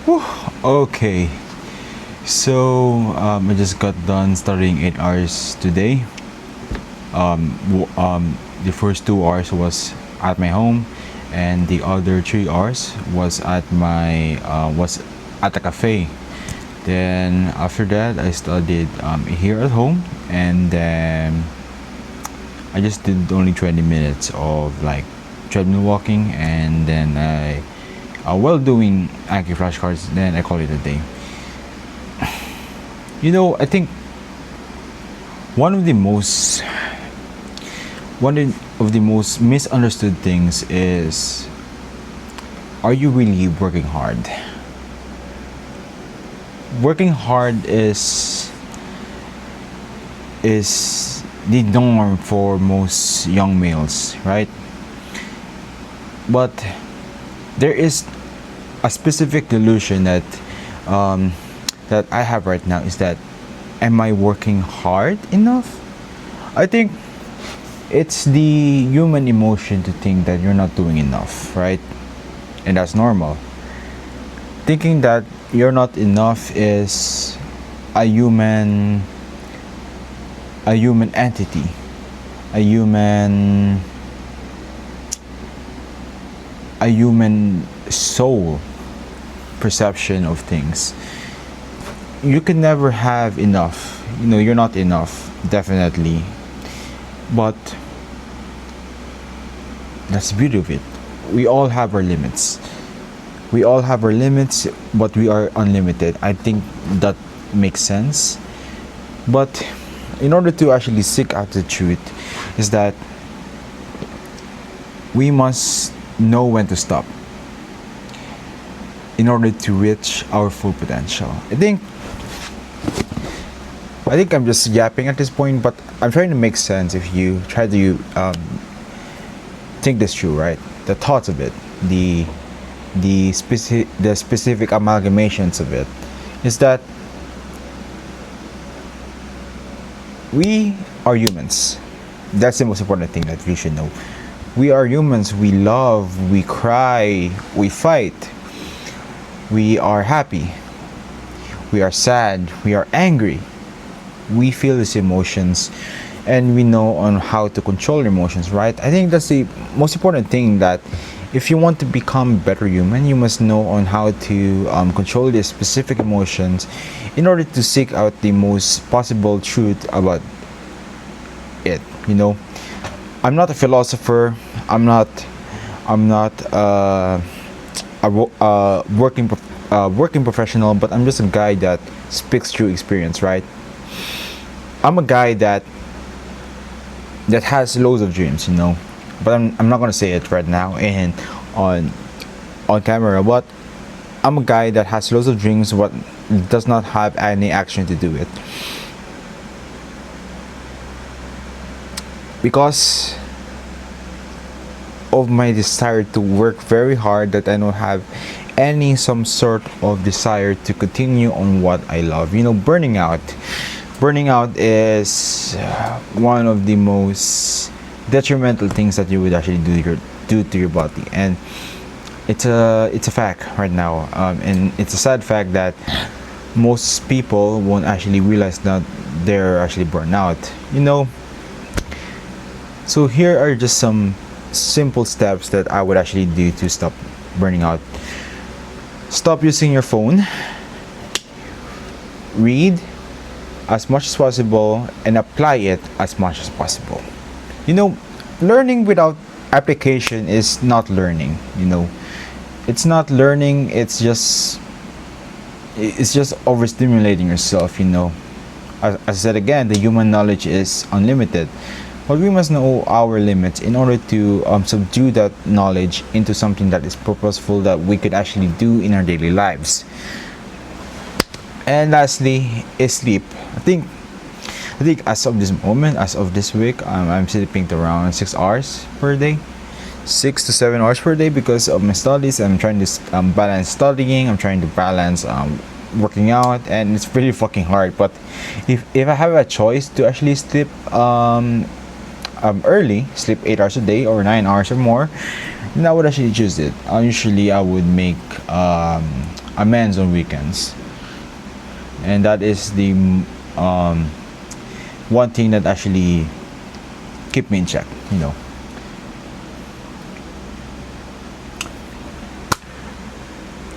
Whew, okay, I just got done studying 8 hours today. The first 2 hours was at my home, and the other 3 hours was at the cafe. Then after that, I studied here at home, and then I just did only 20 minutes of like treadmill walking, and then while doing Anki flashcards, then I call it a day. I think one of the most one of the most misunderstood things is, are you really working hard? Working hard is the norm for most young males, right? But there is a specific delusion um, that I have right now, is that, am I working hard enough? I think it's the human emotion to think that you're not doing enough, right? And that's normal. Thinking that you're not enough is a human a human entity, a human soul perception of things. You can never have enough. You're not enough, definitely. But that's the beauty of it. We all have our limits. We all have our limits, but we are unlimited. I think that makes sense. But in order to actually seek out the truth, is that we must know when to stop in order to reach our full potential. I think I'm just yapping at this point, but I'm trying to make sense. If you try to think this through, right? The thoughts of it, the specific amalgamations of it, is that we are humans. That's the most important thing that we should know. We are humans. We love, we cry, we fight, we are happy, we are sad, we are angry. We feel these emotions, and we know on how to control emotions, right? I think that's the most important thing, that if you want to become a better human, you must know on how to control these specific emotions in order to seek out the most possible truth about it. I'm not a philosopher. I'm not a working professional, but I'm just a guy that speaks through experience, right? I'm a guy that has loads of dreams, but I'm not gonna say it right now and on camera. But I'm a guy that has loads of dreams, but does not have any action to do it, because of my desire to work very hard, that I don't have any some sort of desire to continue on what I love. Burning out is one of the most detrimental things that you would actually do to your body, and it's a fact right now, and it's a sad fact that most people won't actually realize that they're actually burned out. So here are just some simple steps that I would actually do to stop burning out. Stop using your phone. Read as much as possible and apply it as much as possible. Learning without application is not learning. It's not learning. It's just overstimulating yourself. As I said again, the human knowledge is unlimited, but we must know our limits in order to subdue that knowledge into something that is purposeful, that we could actually do in our daily lives. And lastly is sleep. I think as of this moment, as of this week, I'm sleeping to around 6 hours per day, 6 to 7 hours per day, because of my studies. I'm trying to balance studying. I'm trying to balance working out, and it's pretty fucking hard. But if I have a choice to actually sleep early, sleep 8 hours a day or 9 hours or more, then I would actually choose it. Usually, I would make amends on weekends, and that is the um, one thing that actually keep me in check.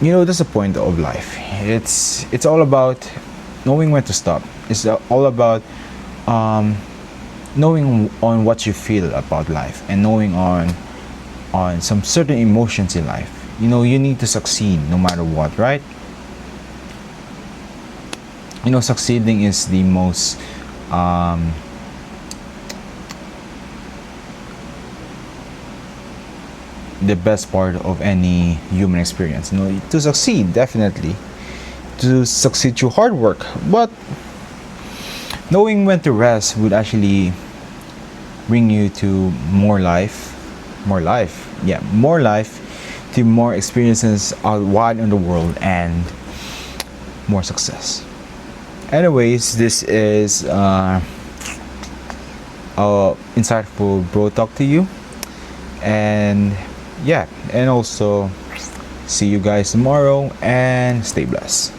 That's the point of life. It's all about knowing when to stop. It's all about um, knowing on what you feel about life, and knowing on some certain emotions in life. You need to succeed no matter what, right? Succeeding is the most um, the best part of any human experience. To succeed, definitely, to succeed through hard work, but knowing when to rest would actually bring you to more life, to more experiences out wide in the world, and more success. Anyways, this is insightful bro talk to you, and yeah, and also see you guys tomorrow, and stay blessed.